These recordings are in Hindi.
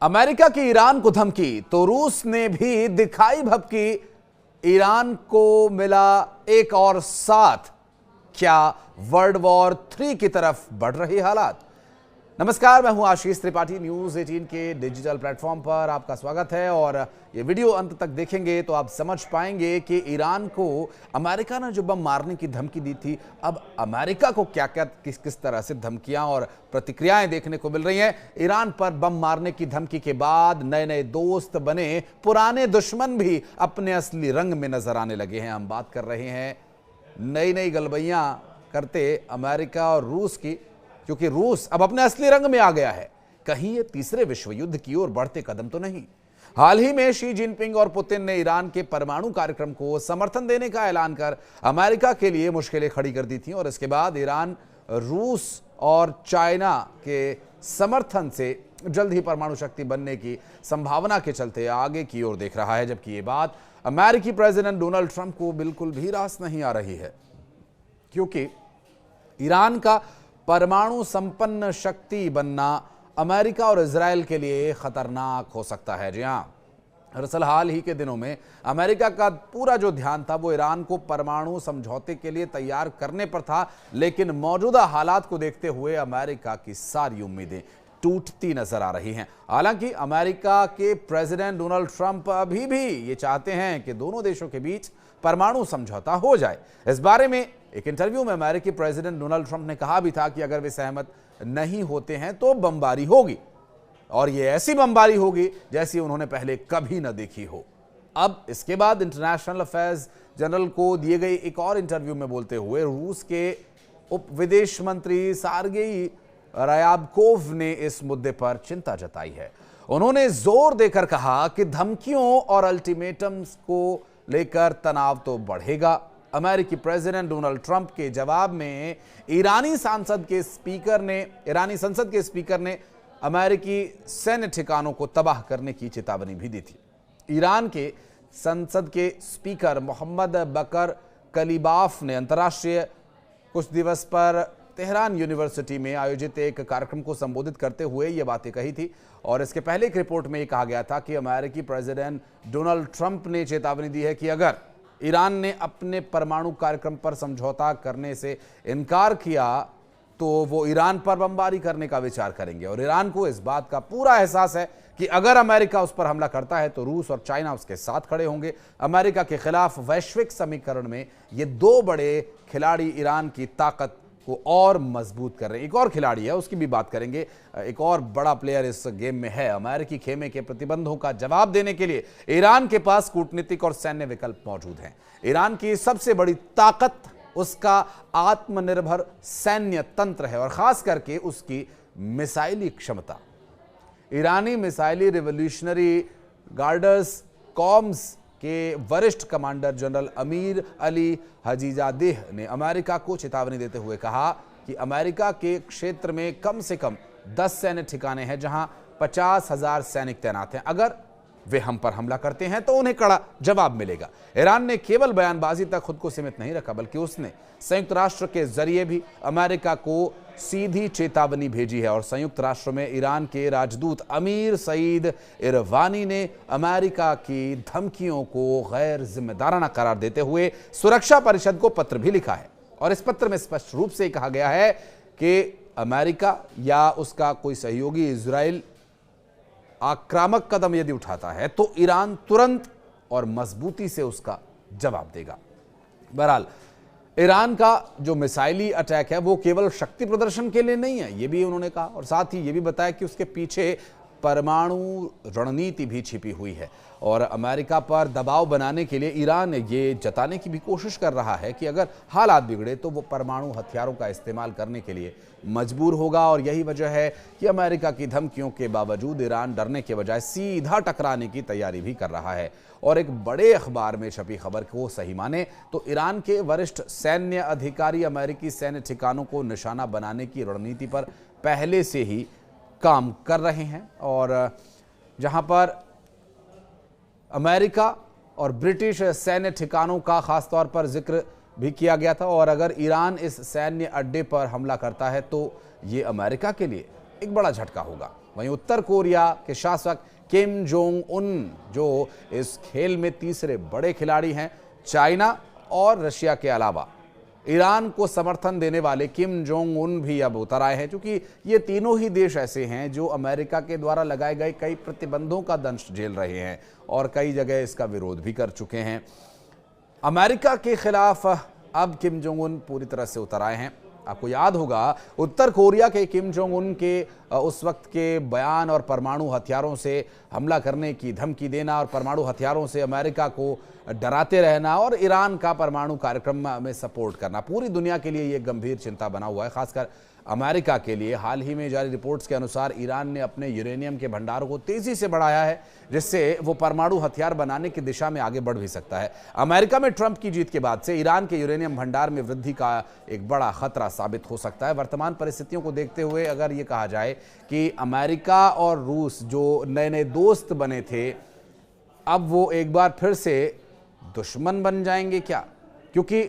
अमेरिका की ईरान को धमकी तो रूस ने भी दिखाई भपकी। ईरान को मिला एक और साथ। क्या वर्ल्ड वॉर 3 की तरफ बढ़ रही हालात। नमस्कार, मैं हूं आशीष त्रिपाठी। न्यूज 18 के डिजिटल प्लेटफॉर्म पर आपका स्वागत है। और ये वीडियो अंत तक देखेंगे तो आप समझ पाएंगे कि ईरान को अमेरिका ने जो बम मारने की धमकी दी थी, अब अमेरिका को क्या क्या किस तरह से धमकियां और प्रतिक्रियाएं देखने को मिल रही हैं। ईरान पर बम मारने की धमकी के बाद नए नए दोस्त बने पुराने दुश्मन भी अपने असली रंग में नजर आने लगे हैं। हम बात कर रहे हैं नई नई गलबैयां करते अमेरिका और रूस की, क्योंकि रूस अब अपने असली रंग में आ गया है। कहीं ये तीसरे विश्व युद्ध की ओर बढ़ते कदम तो नहीं। हाल ही में शी जिनपिंग और पुतिन ने ईरान के परमाणु कार्यक्रम को समर्थन देने का ऐलान कर अमेरिका के लिए मुश्किलें खड़ी कर दी थी, और इसके बाद ईरान रूस और चाइना के समर्थन से जल्द ही परमाणु शक्ति बनने की संभावना के चलते आगे की ओर देख रहा है। जबकि ये बात अमेरिकी प्रेसिडेंट डोनाल्ड ट्रंप को बिल्कुल भी रास नहीं आ रही है, क्योंकि ईरान का परमाणु संपन्न शक्ति बनना अमेरिका और इजराइल के लिए खतरनाक हो सकता है। जी हां, दरअसल हाल ही के दिनों में अमेरिका का पूरा जो ध्यान था वो ईरान को परमाणु समझौते के लिए तैयार करने पर था, लेकिन मौजूदा हालात को देखते हुए अमेरिका की सारी उम्मीदें टूटती नजर आ रही हैं। हालांकि अमेरिका के प्रेसिडेंट डोनाल्ड ट्रंप अभी भी ये चाहते हैं कि दोनों देशों के बीच परमाणु समझौता हो जाए। इस बारे में एक इंटरव्यू में अमेरिकी प्रेसिडेंट डोनाल्ड ट्रंप ने कहा भी था कि अगर वे सहमत नहीं होते हैं तो बमबारी होगी, और ये ऐसी बमबारी होगी जैसी उन्होंने पहले कभी न देखी हो। अब इसके बाद इंटरनेशनल अफेयर्स जनरल को दिए गए एक और इंटरव्यू में बोलते हुए रूस के उप विदेश मंत्री सार्गेई रायाबकोव ने इस मुद्दे पर चिंता जताई है। उन्होंने जोर देकर कहा कि धमकियों और अल्टीमेटम्स को लेकर तनाव तो बढ़ेगा। अमेरिकी प्रेसिडेंट डोनाल्ड ट्रंप के जवाब में ईरानी संसद के स्पीकर ने अमेरिकी सैन्य ठिकानों को तबाह करने की चेतावनी भी दी थी। ईरान के संसद के स्पीकर मोहम्मद बकर कलीबाफ ने अंतर्राष्ट्रीय कुछ दिवस पर तेहरान यूनिवर्सिटी में आयोजित एक कार्यक्रम को संबोधित करते हुए ये बातें कही थी। और इसके पहले एक रिपोर्ट में ये कहा गया था कि अमेरिकी प्रेसिडेंट डोनाल्ड ट्रंप ने चेतावनी दी है कि अगर ईरान ने अपने परमाणु कार्यक्रम पर समझौता करने से इनकार किया तो वो ईरान पर बमबारी करने का विचार करेंगे। और ईरान को इस बात का पूरा एहसास है कि अगर अमेरिका उस पर हमला करता है तो रूस और चाइना उसके साथ खड़े होंगे। अमेरिका के खिलाफ वैश्विक समीकरण में ये दो बड़े खिलाड़ी ईरान की ताकत को और मजबूत कर रहे हैं। एक और खिलाड़ी है, उसकी भी बात करेंगे। एक और बड़ा प्लेयर इस गेम में है। अमेरिकी खेमे के प्रतिबंधों का जवाब देने के लिए ईरान के पास कूटनीतिक और सैन्य विकल्प मौजूद हैं। ईरान की सबसे बड़ी ताकत उसका आत्मनिर्भर सैन्य तंत्र है, और खास करके उसकी मिसाइली क्षमता। ईरानी मिसाइली रिवॉल्यूशनरी गार्ड्स कॉम्स के वरिष्ठ commander general Amir Ali Hajizadeh ने अमेरिका को चेतावनी देते हुए कहा कि अमेरिका के क्षेत्र में कम से कम 10 सैन्य ठिकाने हैं जहां 50,000 सैनिक तैनात हैं। अगर वे हम पर हमला करते हैं तो उन्हें कड़ा जवाब मिलेगा। ईरान ने केवल बयानबाजी तक खुद को सीमित नहीं रखा, बल्कि उसने संयुक्त राष्ट्र के जरिए भी अमेरिका को सीधी चेतावनी भेजी है। और संयुक्त राष्ट्र में ईरान के राजदूत अमीर सईद इरवानी ने अमेरिका की धमकियों को गैर जिम्मेदाराना करार देते हुए सुरक्षा परिषद को पत्र भी लिखा है। और इस पत्र में स्पष्ट रूप से कहा गया है कि अमेरिका या उसका कोई सहयोगी इजराइल आक्रामक कदम यदि उठाता है तो ईरान तुरंत और मजबूती से उसका जवाब देगा। बहरहाल ईरान का जो मिसाइली अटैक है वो केवल शक्ति प्रदर्शन के लिए नहीं है, ये भी उन्होंने कहा। और साथ ही ये भी बताया कि उसके पीछे परमाणु रणनीति भी छिपी हुई है। और अमेरिका पर दबाव बनाने के लिए ईरान ये जताने की भी कोशिश कर रहा है कि अगर हालात बिगड़े तो वो परमाणु हथियारों का इस्तेमाल करने के लिए मजबूर होगा। और यही वजह है कि अमेरिका की धमकियों के बावजूद ईरान डरने के बजाय सीधा टकराने की तैयारी भी कर रहा है। और एक बड़े अखबार में छपी खबर को सही माने तो ईरान के वरिष्ठ सैन्य अधिकारी अमेरिकी सैन्य ठिकानों को निशाना बनाने की रणनीति पर पहले से ही काम कर रहे हैं। और जहां पर अमेरिका और ब्रिटिश सैन्य ठिकानों का खासतौर पर जिक्र भी किया गया था। और अगर ईरान इस सैन्य अड्डे पर हमला करता है तो ये अमेरिका के लिए एक बड़ा झटका होगा। वहीं उत्तर कोरिया के शासक किम जोंग उन, जो इस खेल में तीसरे बड़े खिलाड़ी हैं, चाइना और रशिया के अलावा ईरान को समर्थन देने वाले किम जोंग उन भी अब उतर आए हैं, क्योंकि ये तीनों ही देश ऐसे हैं जो अमेरिका के द्वारा लगाए गए कई प्रतिबंधों का दंश झेल रहे हैं और कई जगह इसका विरोध भी कर चुके हैं। अमेरिका के खिलाफ अब किम जोंग उन पूरी तरह से उतर आए हैं। आपको याद होगा उत्तर कोरिया के किम जोंग उन के उस वक्त के बयान और परमाणु हथियारों से हमला करने की धमकी देना और परमाणु हथियारों से अमेरिका को डराते रहना और ईरान का परमाणु कार्यक्रम में सपोर्ट करना पूरी दुनिया के लिए ये गंभीर चिंता बना हुआ है, खासकर अमेरिका के लिए। हाल ही में जारी रिपोर्ट्स के अनुसार ईरान ने अपने यूरेनियम के भंडारों को तेजी से बढ़ाया है, जिससे वो परमाणु हथियार बनाने की दिशा में आगे बढ़ भी सकता है। अमेरिका में ट्रंप की जीत के बाद से ईरान के यूरेनियम भंडार में वृद्धि का एक बड़ा खतरा साबित हो सकता है। वर्तमान परिस्थितियों को देखते हुए अगर ये कहा जाए कि अमेरिका और रूस जो नए नए दोस्त बने थे, अब वो एक बार फिर से दुश्मन बन जाएंगे क्या? क्योंकि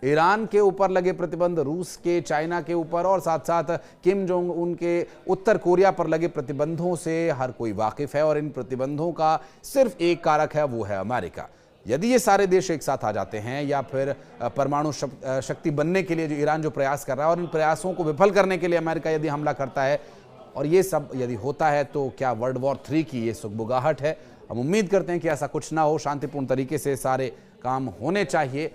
ईरान के ऊपर लगे प्रतिबंध, रूस के, चाइना के ऊपर और साथ साथ किम जोंग उन के उत्तर कोरिया पर लगे प्रतिबंधों से हर कोई वाकिफ है और इन प्रतिबंधों का सिर्फ एक कारक है, वो है अमेरिका। यदि ये सारे देश एक साथ आ जाते हैं या फिर परमाणु शक्ति बनने के लिए जो ईरान जो प्रयास कर रहा है और इन प्रयासों को विफल करने के लिए अमेरिका यदि हमला करता है और ये सब यदि होता है, तो क्या वर्ल्ड वॉर 3 की ये सुगबुगाहट है? हम उम्मीद करते हैं कि ऐसा कुछ ना हो, शांतिपूर्ण तरीके से सारे काम होने चाहिए।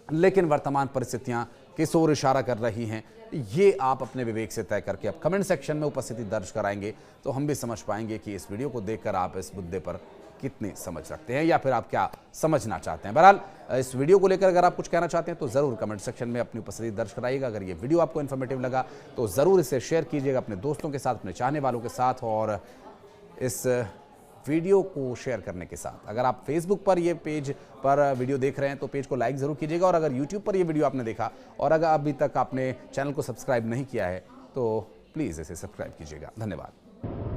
लेकिन वर्तमान परिस्थितियां किस ओर इशारा कर रही हैं, ये आप अपने विवेक से तय करके अब कमेंट सेक्शन में उपस्थिति दर्ज कराएंगे तो हम भी समझ पाएंगे कि इस वीडियो को देखकर आप इस मुद्दे पर कितनी समझ रखते हैं या फिर आप क्या समझना चाहते हैं। बहरहाल इस वीडियो को लेकर अगर आप कुछ कहना चाहते हैं तो ज़रूर कमेंट सेक्शन में अपनी उपस्थिति दर्ज कराइएगा। अगर ये वीडियो आपको इन्फॉर्मेटिव लगा तो ज़रूर इसे शेयर कीजिएगा अपने दोस्तों के साथ, अपने चाहने वालों के साथ। और इस वीडियो को शेयर करने के साथ अगर आप फेसबुक पर ये पेज पर वीडियो देख रहे हैं तो पेज को लाइक ज़रूर कीजिएगा। और अगर यूट्यूब पर ये वीडियो आपने देखा और अगर अभी तक आपने चैनल को सब्सक्राइब नहीं किया है तो प्लीज़ इसे सब्सक्राइब कीजिएगा। धन्यवाद।